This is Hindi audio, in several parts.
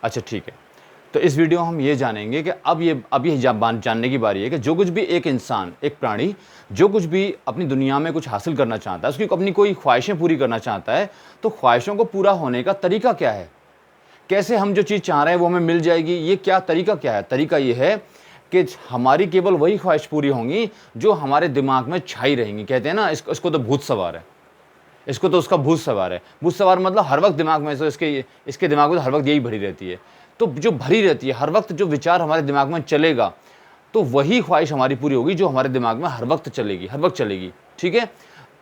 अच्छा ठीक है। तो इस वीडियो में हम ये जानेंगे कि अब ये जानने की बारी है कि जो कुछ भी एक इंसान, एक प्राणी जो कुछ भी अपनी दुनिया में कुछ हासिल करना चाहता है, उसकी अपनी कोई ख्वाहिशें पूरी करना चाहता है, तो ख्वाहिशों को पूरा होने का तरीका क्या है? कैसे हम जो चीज़ चाह रहे हैं वो हमें मिल जाएगी? ये क्या तरीका क्या है? तरीका ये है कि हमारी केवल वही ख्वाहिश पूरी होंगी जो हमारे दिमाग में छाई रहेंगी। कहते हैं ना, इसको तो भूत सवार है, इसको तो उसका भूत सवार है। भूत सवार मतलब हर वक्त दिमाग में, इसके दिमाग में तो हर वक्त यही भरी रहती है। तो जो भरी रहती है हर वक्त, जो विचार हमारे दिमाग में चलेगा, तो वही ख्वाहिश हमारी पूरी होगी जो हमारे दिमाग में हर वक्त चलेगी, हर वक्त चलेगी। ठीक है?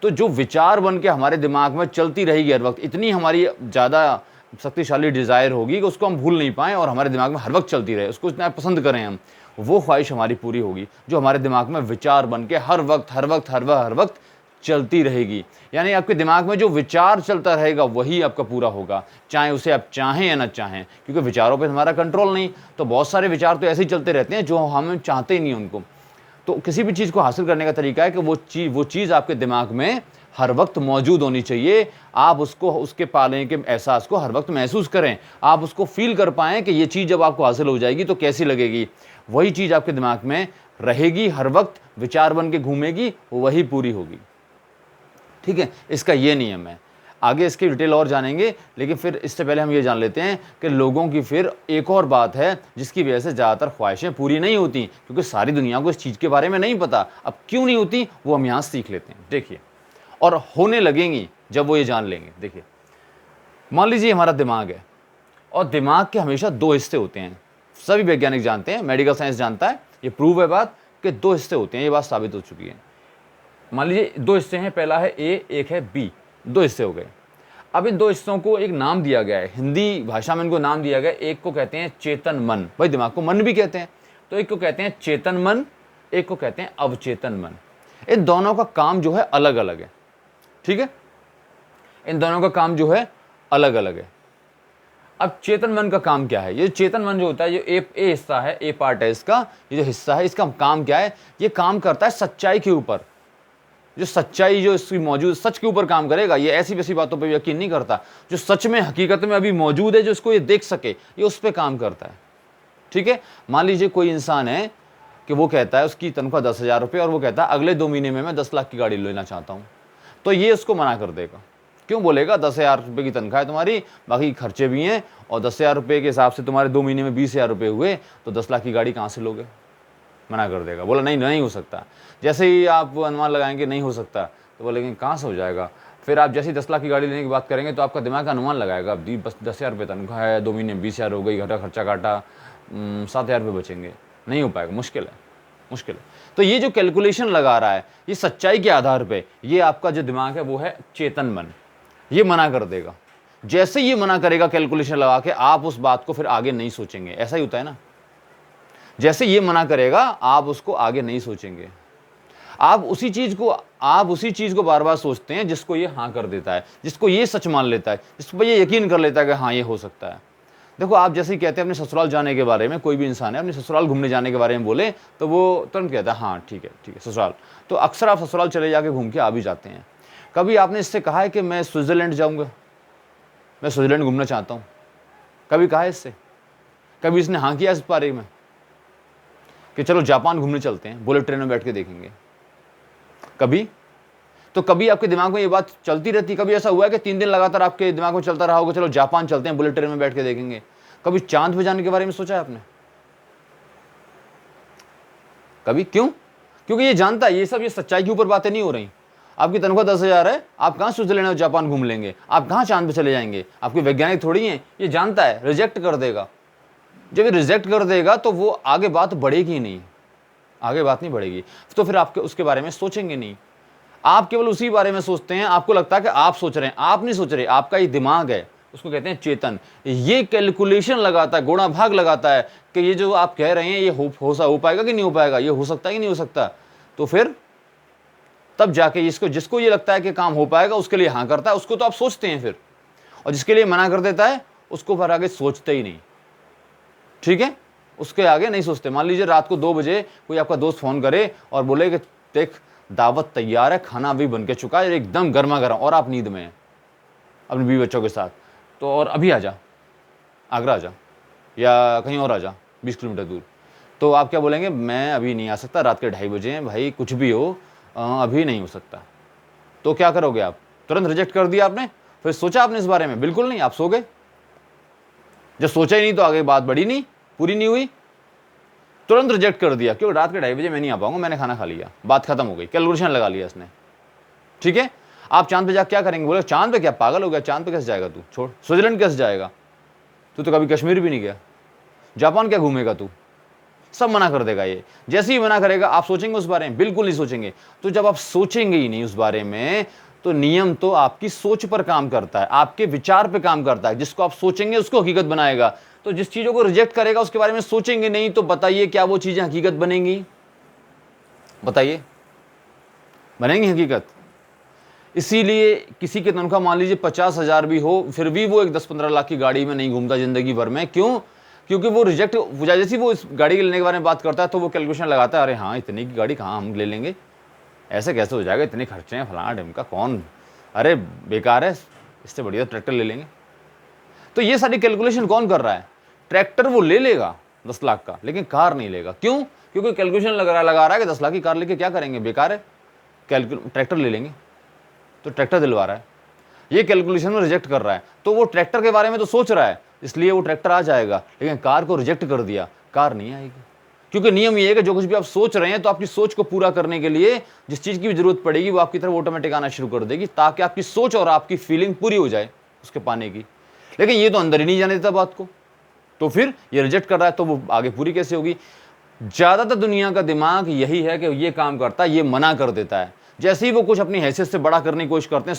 तो जो विचार बन के हमारे दिमाग में चलती रहेगी हर वक्त, इतनी हमारी ज़्यादा शक्तिशाली डिज़ायर होगी कि उसको हम भूल नहीं पाएँ और हमारे दिमाग में हर वक्त चलती रहे, उसको इतना पसंद करें हम, वो ख्वाहिश हमारी पूरी होगी जो हमारे दिमाग में विचार बन के हर वक्त चलती रहेगी। यानी आपके दिमाग में जो विचार चलता रहेगा वही आपका पूरा होगा, चाहे उसे आप चाहें या ना चाहें, क्योंकि विचारों पे हमारा कंट्रोल नहीं। तो बहुत सारे विचार तो ऐसे ही चलते रहते हैं जो हम चाहते ही नहीं उनको। तो किसी भी चीज़ को हासिल करने का तरीका है कि वो चीज़ आपके दिमाग में हर वक्त मौजूद होनी चाहिए। आप उसको, उसके पाने के एहसास को हर वक्त महसूस करें, आप उसको फील कर पाएँ कि ये चीज़ जब आपको हासिल हो जाएगी तो कैसी लगेगी। वही चीज़ आपके दिमाग में रहेगी, हर वक्त विचार बन के घूमेगी, वही पूरी होगी। ठीक है? इसका ये नियम है। आगे इसकी डिटेल और जानेंगे, लेकिन फिर इससे पहले हम ये जान लेते हैं कि लोगों की फिर एक और बात है जिसकी वजह से ज़्यादातर ख्वाहिशें पूरी नहीं होती, क्योंकि सारी दुनिया को इस चीज़ के बारे में नहीं पता। अब क्यों नहीं होती वो हम यहाँ सीख लेते हैं, देखिए। और होने लगेंगी जब वो ये जान लेंगे। देखिए, मान लीजिए हमारा दिमाग है, और दिमाग के हमेशा दो हिस्से होते हैं। सभी वैज्ञानिक जानते हैं, मेडिकल साइंस जानता है, ये प्रूव है बात कि दो हिस्से होते हैं, ये बात साबित हो चुकी है। मान लीजिए दो हिस्से हैं, पहला है ए, एक है बी, दो हिस्से हो गए। अब इन दो हिस्सों को एक नाम दिया गया है, हिंदी भाषा में इनको नाम दिया गया है। एक को कहते हैं चेतन मन, भाई दिमाग को मन भी कहते हैं, तो एक को कहते हैं चेतन मन, एक को कहते हैं अवचेतन मन। इन दोनों का काम जो है अलग अलग है। ठीक है? इन दोनों का काम जो है अलग अलग है। अब चेतन मन का काम क्या है? ये चेतन मन जो होता है, जो ए हिस्सा है, ए पार्ट है इसका, ये जो हिस्सा है, इसका काम क्या है? ये काम करता है सच्चाई के ऊपर। जो सच्चाई जो इसकी मौजूद, सच के ऊपर काम करेगा। ये ऐसी वैसी बातों पे यकीन नहीं करता, जो सच में हकीकत में अभी मौजूद है, जो इसको ये देख सके, ये उस पर काम करता है। ठीक है? मान लीजिए कोई इंसान है कि वो कहता है, उसकी तनख्वाह 10,000 रुपये, और वो कहता है अगले 2 महीने में मैं 10 लाख की गाड़ी लेना चाहता हूँ। तो ये उसको मना कर देगा। क्यों बोलेगा? 10,000 रुपये की तनख्वाह है तुम्हारी, बाकी खर्चे भी हैं, और 10,000 रुपये के हिसाब से तुम्हारे 2 महीने में 20,000 रुपये हुए, तो 10 लाख की गाड़ी कहाँ से लोगे? मना कर देगा, बोला नहीं नहीं हो सकता। जैसे ही आप अनुमान लगाएंगे नहीं हो सकता, तो बोलेंगे कहाँ से हो जाएगा? फिर आप जैसे ही 10 लाख की गाड़ी लेने की बात करेंगे तो आपका दिमाग का अनुमान लगाएगा, अब बस 10,000 रुपये तनख्वाह है, 2 महीने में 20,000 हो गई, घटा खर्चा काटा, 7,000 रुपये बचेंगे। नहीं हो पाएगा, मुश्किल है, मुश्किल है। तो ये जो कैलकुलेशन लगा रहा है, ये सच्चाई के आधार पे, ये आपका जो दिमाग है वो है चेतन मन। ये मना कर देगा। जैसे ये मना करेगा कैलकुलेशन लगा के, आप उस बात को फिर आगे नहीं सोचेंगे। ऐसा ही होता है ना? जैसे ये मना करेगा आप उसको आगे नहीं सोचेंगे। आप उसी चीज को बार बार सोचते हैं जिसको ये हाँ कर देता है, जिसको ये सच मान लेता है, जिस पर ये यकीन कर लेता है कि हाँ ये हो सकता है। देखो, आप जैसे ही कहते हैं अपने ससुराल जाने के बारे में, कोई भी इंसान है अपने ससुराल घूमने जाने के बारे में बोले, तो वो तुरंत कहता है हाँ ठीक है ससुराल। तो अक्सर आप ससुराल चले जाके घूम के आ भी जाते हैं। कभी आपने इससे कहा है कि मैं स्विट्जरलैंड जाऊँगा, मैं स्विट्जरलैंड घूमना चाहता हूँ? कभी कहा है इससे? कभी इसने हाँ किया इस बारे में कि चलो जापान घूमने चलते हैं, बुलेट ट्रेन में बैठ के देखेंगे? कभी? तो कभी आपके दिमाग में ये बात चलती रहती? कभी ऐसा हुआ है कि 3 दिन लगातार आपके दिमाग में चलता रहा होगा, चलो जापान चलते हैं, बुलेट ट्रेन में बैठ के देखेंगे? कभी चांद पे जाने के बारे में सोचा है आपने? कभी? क्यों? क्योंकि ये जानता है ये सब, ये सच्चाई के ऊपर बातें नहीं हो रही। आपकी तनख्वाह 10,000 है, आप कहाँ स्विट्जरलैंड और जापान घूम लेंगे? आप कहाँ चांद पे चले जाएंगे? आपके वैज्ञानिक थोड़ी हैं। ये जानता है, रिजेक्ट कर देगा। जब ये रिजेक्ट कर देगा तो वो आगे बात बढ़ेगी ही नहीं, आगे बात नहीं बढ़ेगी। तो फिर आपके उसके बारे में सोचेंगे नहीं। आप केवल उसी बारे में सोचते हैं, आपको लगता है कि आप सोच रहे हैं, आप नहीं सोच रहे। आपका ये दिमाग है, उसको कहते हैं चेतन। ये कैलकुलेशन लगाता है, गुणा भाग लगाता है कि ये जो आप कह रहे हैं ये हो पाएगा कि नहीं हो पाएगा, ये हो सकता है कि नहीं हो सकता। तो फिर तब जाके जिसको ये लगता है कि काम हो पाएगा उसके लिए हाँ करता है, उसको तो आप सोचते हैं फिर। और जिसके लिए मना कर देता है उसको फिर आगे सोचते ही नहीं। ठीक है? उसके आगे नहीं सोचते। मान लीजिए रात को 2 बजे कोई आपका दोस्त फोन करे और बोले कि देख दावत तैयार है, खाना अभी बन के चुका है, एकदम गर्मा गर्म, और आप नींद में हैं अपने बीवी बच्चों के साथ, तो और अभी आ जा, आगरा आ जा। या कहीं और आ जा 20 किलोमीटर दूर, तो आप क्या बोलेंगे, मैं अभी नहीं आ सकता, रात के 2:30 बजे हैं भाई, कुछ भी हो अभी नहीं हो सकता। तो क्या करोगे आप? तुरंत रिजेक्ट कर दिया आपने, फिर सोचा आपने इस बारे में? बिल्कुल नहीं, आप सो गए। जब सोचा ही नहीं तो आगे बात बढ़ी नहीं, पूरी नहीं हुई, तुरंत रिजेक्ट कर दिया, क्यों? रात के 2:30 बजे मैं नहीं आ पाऊंगा, मैंने खाना खा लिया, बात खत्म हो गई, कैलकुलेशन लगा लिया इसने। ठीक है, आप चांद पे जाकर क्या करेंगे? बोले चांद पे क्या, पागल हो गया, चांद पे कैसे जाएगा तू, छोड़, स्विट्जरलैंड कैसे जाएगा तू, तो कभी कश्मीर भी नहीं गया, जापान क्या घूमेगा तू? सब मना कर देगा ये। जैसे ही मना करेगा आप सोचेंगे उस बारे में? बिल्कुल नहीं सोचेंगे। तो जब आप सोचेंगे ही नहीं उस बारे में, तो नियम तो आपकी सोच पर काम करता है, आपके विचार पे काम करता है। जिसको आप सोचेंगे उसको हकीकत बनाएगा। तो जिस चीजों को रिजेक्ट करेगा उसके बारे में सोचेंगे नहीं, तो बताइए क्या वो चीजें हकीकत बनेंगी? बताइए, बनेंगी हकीकत? इसीलिए किसी की तनख्वाह मान लीजिए 50,000 भी हो, फिर भी वो एक 10-15 लाख की गाड़ी में नहीं घूमता जिंदगी भर में। क्यों? क्योंकि वो रिजेक्ट, जैसे वो इस गाड़ी के लेने के बारे में बात करता है तो वो कैलकुलेशन लगाता है, अरे हाँ इतने की गाड़ी कहाँ हम ले लेंगे, ऐसे कैसे हो जाएगा, इतने खर्चे हैं, फलाना ढिमका, कौन, अरे बेकार है, इससे बढ़िया ट्रैक्टर ले लेंगे। तो ये सारी कैलकुलेशन कौन कर रहा है? ट्रैक्टर वो ले लेगा 10 लाख का, लेकिन कार नहीं लेगा। क्यों? क्योंकि कैलकुलेशन लगा रहा है कि 10 लाख की कार लेके क्या करेंगे, बेकार है, ट्रैक्टर ले लेंगे। तो ट्रैक्टर दिलवा रहा है, ये कैलकुलेशन में रिजेक्ट कर रहा है। तो वो ट्रैक्टर के बारे में तो सोच रहा है, इसलिए वो ट्रैक्टर आ जाएगा, लेकिन कार को रिजेक्ट कर दिया, कार नहीं आएगी। क्योंकि नियम ये है कि जो कुछ भी आप सोच रहे हैं, तो आपकी सोच को पूरा करने के लिए जिस चीज की भी जरूरत पड़ेगी वो आपकी तरफ ऑटोमेटिक आना शुरू कर देगी, ताकि आपकी सोच और आपकी फीलिंग पूरी हो जाए उसके पाने की। लेकिन ये तो अंदर ही नहीं जाने देता बात को, तो फिर ये रिजेक्ट कर रहा है, तो वो आगे पूरी कैसे होगी? ज्यादातर दुनिया का दिमाग यही है कि ये काम करता है, ये मना कर देता है। जैसे ही वो कुछ अपनी हैसियत से बड़ा करने की कोशिश करते हैं,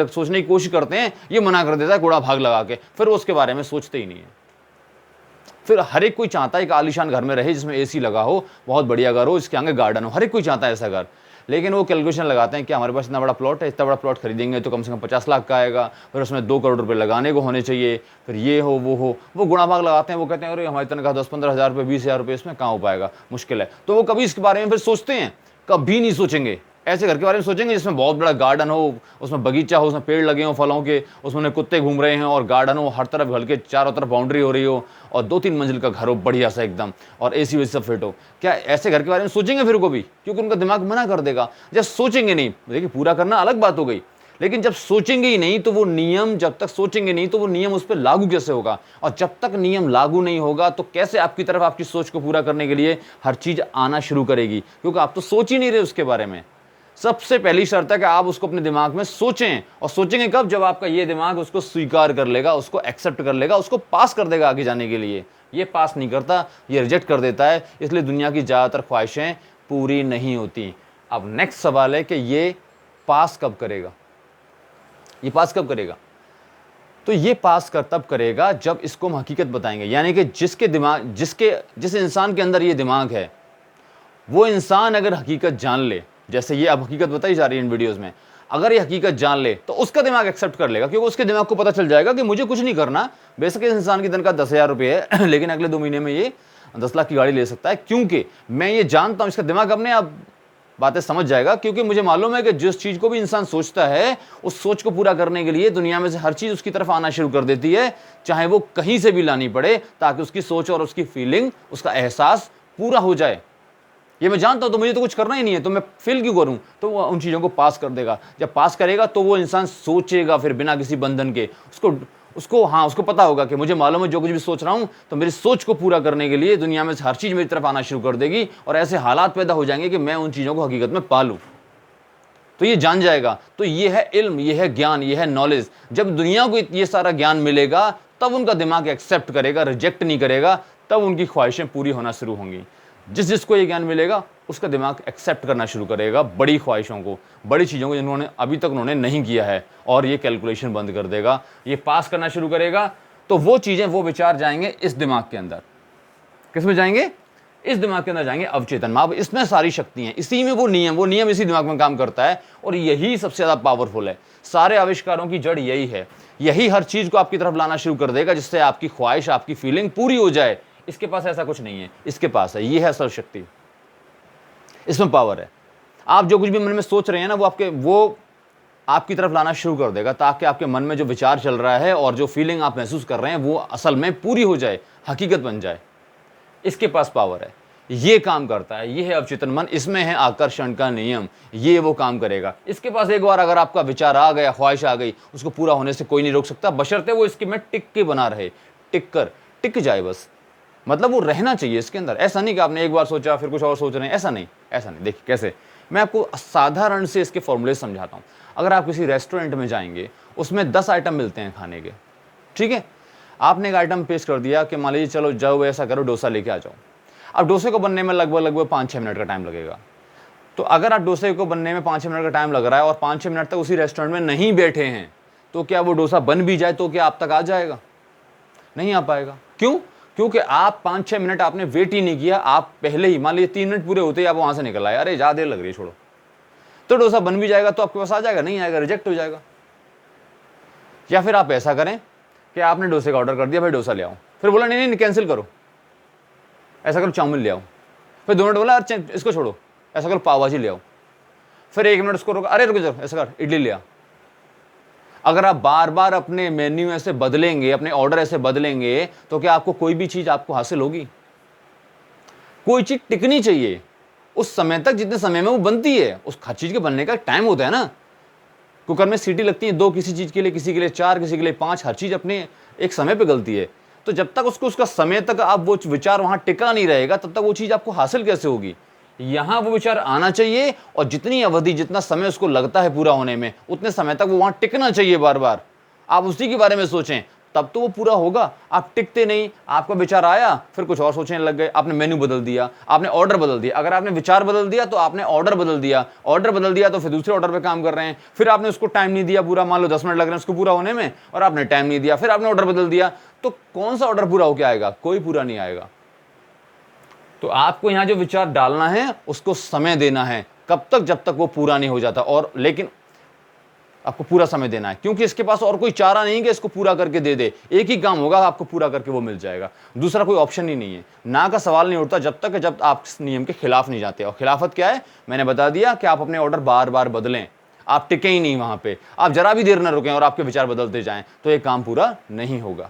सोचने की कोशिश करते हैं, ये मना कर देता है कूड़ा भाग लगा के, फिर वो उसके बारे में सोचते ही नहीं है। फिर हर एक कोई चाहता है एक आलीशान घर में रहे, जिसमें एसी लगा हो, बहुत बढ़िया घर हो, इसके आगे गार्डन हो, हर एक कोई चाहता है ऐसा घर। लेकिन वो कैलकुलेशन लगाते हैं कि हमारे पास इतना बड़ा प्लॉट है, इतना बड़ा प्लॉट खरीदेंगे तो कम से कम 50 लाख का आएगा, फिर उसमें 2 करोड़ रुपए लगाने को होने चाहिए, फिर ये हो वो हो, वो गुणा भाग लगाते हैं। वो कहते हैं अरे हमारी तनख्वाह 10-15 हज़ार रुपये, 20,000 रुपये, इसमें कहाँ हो पाएगा, मुश्किल है। तो वो कभी इसके बारे में फिर सोचते हैं? कभी नहीं सोचेंगे। ऐसे घर के बारे में सोचेंगे जिसमें बहुत बड़ा गार्डन हो, उसमें बगीचा हो, उसमें पेड़ लगे हो फलों के, उसमें कुत्ते घूम रहे हैं, और गार्डन हो, हर तरफ घर के चारों तरफ बाउंड्री हो रही हो, और 2-3 मंजिल का घर हो बढ़िया सा एकदम, और एसी वेसी सब फिट हो। क्या ऐसे घर के बारे में सोचेंगे फिर कभी? क्योंकि उनका दिमाग मना कर देगा। जब सोचेंगे नहीं, देखिए पूरा करना अलग बात हो गई, लेकिन जब सोचेंगे ही नहीं तो वो नियम, जब तक सोचेंगे नहीं तो वो नियम उस पर लागू कैसे होगा? और जब तक नियम लागू नहीं होगा तो कैसे आपकी तरफ आपकी सोच को पूरा करने के लिए हर चीज आना शुरू करेगी? क्योंकि आप तो सोच ही नहीं रहे उसके बारे में। सबसे पहली शर्त है कि आप उसको अपने दिमाग में सोचें, और सोचेंगे कब? जब आपका ये दिमाग उसको स्वीकार कर लेगा, उसको एक्सेप्ट कर लेगा, उसको पास कर देगा आगे जाने के लिए। ये पास नहीं करता, ये रिजेक्ट कर देता है, इसलिए दुनिया की ज़्यादातर ख्वाहिशें पूरी नहीं होती। अब नेक्स्ट सवाल है कि ये पास कब करेगा? ये पास कब करेगा? तो ये पास कर तब करेगा जब इसको हम हकीकत बताएंगे। यानी कि जिस इंसान के अंदर ये दिमाग है, वो इंसान अगर हकीकत जान ले, जैसे ये अब हकीकत बताई जा रही है इन वीडियोस में, अगर ये हकीकत जान ले तो उसका दिमाग एक्सेप्ट कर लेगा, क्योंकि उसके दिमाग को पता चल जाएगा कि मुझे कुछ नहीं करना। बेशक इस इंसान की तनख्वाह 10,000 रुपये है, लेकिन अगले 2 महीने में ये 10 लाख की गाड़ी ले सकता है, क्योंकि मैं ये जानता हूं, इसका दिमाग अपने आप बातें समझ जाएगा। क्योंकि मुझे मालूम है कि जिस चीज को भी इंसान सोचता है, उस सोच को पूरा करने के लिए दुनिया में से हर चीज उसकी तरफ आना शुरू कर देती है, चाहे वो कहीं से भी लानी पड़े, ताकि उसकी सोच और उसकी फीलिंग, उसका एहसास पूरा हो जाए। ये मैं जानता हूं, तो मुझे तो कुछ करना ही नहीं है, तो मैं फील क्यों करूं? तो वो उन चीजों को पास कर देगा। जब पास करेगा तो वो इंसान सोचेगा फिर बिना किसी बंधन के। उसको पता होगा कि मुझे मालूम है जो कुछ भी सोच रहा हूं, तो मेरी सोच को पूरा करने के लिए दुनिया में हर चीज मेरी तरफ आना शुरू कर देगी, और ऐसे हालात पैदा हो जाएंगे कि मैं उन चीजों को हकीकत में पालूं। तो ये जान जाएगा। तो ये है इल्म, ये है ज्ञान, ये है नॉलेज। जब दुनिया को ये सारा ज्ञान मिलेगा तब उनका दिमाग एक्सेप्ट करेगा, रिजेक्ट नहीं करेगा, तब उनकी ख्वाहिशें पूरी होना शुरू होंगी। जिसको ये ज्ञान मिलेगा उसका दिमाग एक्सेप्ट करना शुरू करेगा बड़ी ख्वाहिशों को, बड़ी चीज़ों को जिन्होंने अभी तक उन्होंने नहीं किया है, और ये कैलकुलेशन बंद कर देगा, ये पास करना शुरू करेगा। तो वो चीज़ें, वो विचार जाएंगे इस दिमाग के अंदर। किस में जाएंगे? इस दिमाग के अंदर जाएंगे, अवचेतन में। अब इसमें सारी शक्ति हैं, इसी में वो नियम इसी दिमाग में काम करता है, और यही सबसे ज़्यादा पावरफुल है। सारे आविष्कारों की जड़ यही है, यही हर चीज़ को आपकी तरफ लाना शुरू कर देगा, जिससे आपकी ख्वाहिश, आपकी फीलिंग पूरी हो जाए। इसके पास ऐसा कुछ नहीं है, इसके पास है, ये है असल शक्ति, इसमें पावर है। आप जो कुछ भी मन में सोच रहे हैं ना, वो आपकी तरफ लाना शुरू कर देगा, ताकि आपके मन में जो विचार चल रहा है और जो फीलिंग आप महसूस कर रहे हैं वो असल में पूरी हो जाए, हकीकत बन जाए। इसके पास पावर है, ये काम करता है, ये है अवचेतन मन, इसमें है आकर्षण का नियम, ये वो काम करेगा। इसके पास एक बार अगर आपका विचार आ गया, ख्वाहिश आ गई, उसको पूरा होने से कोई नहीं रोक सकता, बशर्ते वो इसके में टिक के बना रहे, टिक जाए बस। मतलब वो रहना चाहिए इसके अंदर। ऐसा नहीं कि आपने एक बार सोचा फिर कुछ और सोच रहे हैं, ऐसा नहीं। देखिए कैसे, मैं आपको साधारण से इसके फॉर्मूले समझाता हूँ। अगर आप किसी रेस्टोरेंट में जाएंगे, उसमें 10 आइटम मिलते हैं खाने के, ठीक है। आपने एक आइटम पेश कर दिया कि मान लीजिए चलो जाओ ऐसा करो, डोसा लेके आ जाओ। अब डोसे को बनने में लगभग 5-6 मिनट का टाइम लगेगा। तो अगर आप डोसे को बनने में 5-6 मिनट का टाइम लग रहा है और 5-6 मिनट तक उसी रेस्टोरेंट में नहीं बैठे हैं, तो क्या वो डोसा बन भी जाए तो क्या आप तक आ जाएगा? नहीं आ पाएगा। क्यों? क्योंकि आप 5-6 मिनट आपने वेट ही नहीं किया। आप पहले ही मान लीजिए 3 मिनट पूरे होते ही आप वहां से निकल आए, अरे ज़्यादा देर लग रही है, छोड़ो। तो डोसा बन भी जाएगा तो आपके पास आ जाएगा? नहीं आएगा, रिजेक्ट हो जाएगा। या फिर आप ऐसा करें कि आपने डोसे का ऑर्डर कर दिया, भाई डोसा ले आओ, फिर बोला नहीं कैंसिल करो, ऐसा करो चाउमीन ले आओ, फिर 2 मिनट बोला अरे इसको छोड़ो, ऐसा करो पाव भाजी ले आओ, फिर 1 मिनट उसको रोका, अरे रुक जाओ, ऐसा कर इडली ले आ। अगर आप बार बार अपने मेन्यू ऐसे बदलेंगे, अपने ऑर्डर ऐसे बदलेंगे, तो क्या आपको कोई भी चीज आपको हासिल होगी? कोई चीज टिकनी चाहिए उस समय तक जितने समय में वो बनती है। उस हर चीज के बनने का टाइम होता है ना। कुकर में सीटी लगती है 2 किसी चीज के लिए, किसी के लिए 4, किसी के लिए 5, हर चीज अपने एक समय पे गलती है। तो जब तक उसका समय तक आप वो विचार वहां टिका नहीं रहेगा, तब तक वो चीज आपको हासिल कैसे होगी? यहां वो विचार आना चाहिए और जितनी अवधि, जितना समय उसको लगता है पूरा होने में, उतने समय तक वो वहां टिकना चाहिए। बार बार आप उसी के बारे में सोचें, तब तो वो पूरा होगा। आप टिकते नहीं, आपका विचार आया फिर कुछ और सोचने लग गए, आपने मेन्यू बदल दिया, आपने ऑर्डर बदल दिया। अगर आपने विचार बदल दिया तो आपने ऑर्डर बदल दिया, ऑर्डर बदल दिया तो फिर दूसरे ऑर्डर पे काम कर रहे हैं, फिर आपने उसको टाइम नहीं दिया पूरा, मान लो 10 मिनट लग रहे हैं उसको पूरा होने में और आपने टाइम नहीं दिया, फिर आपने ऑर्डर बदल दिया, तो कौन सा ऑर्डर पूरा होकर आएगा? कोई पूरा नहीं आएगा। तो आपको यहां जो विचार डालना है उसको समय देना है। कब तक? जब तक वो पूरा नहीं हो जाता। और लेकिन आपको पूरा समय देना है, क्योंकि इसके पास और कोई चारा नहीं कि इसको पूरा करके दे दे। एक ही काम होगा, आपको पूरा करके वो मिल जाएगा, दूसरा कोई ऑप्शन ही नहीं है। ना का सवाल नहीं उठता जब तक जब आप इस नियम के खिलाफ नहीं जाते। और खिलाफत क्या है? मैंने बता दिया कि आप अपने ऑर्डर बार बार बदलें, आप टिके ही नहीं वहां पे, आप जरा भी देर न रुकें और आपके विचार बदलते जाएं, तो ये काम पूरा नहीं होगा।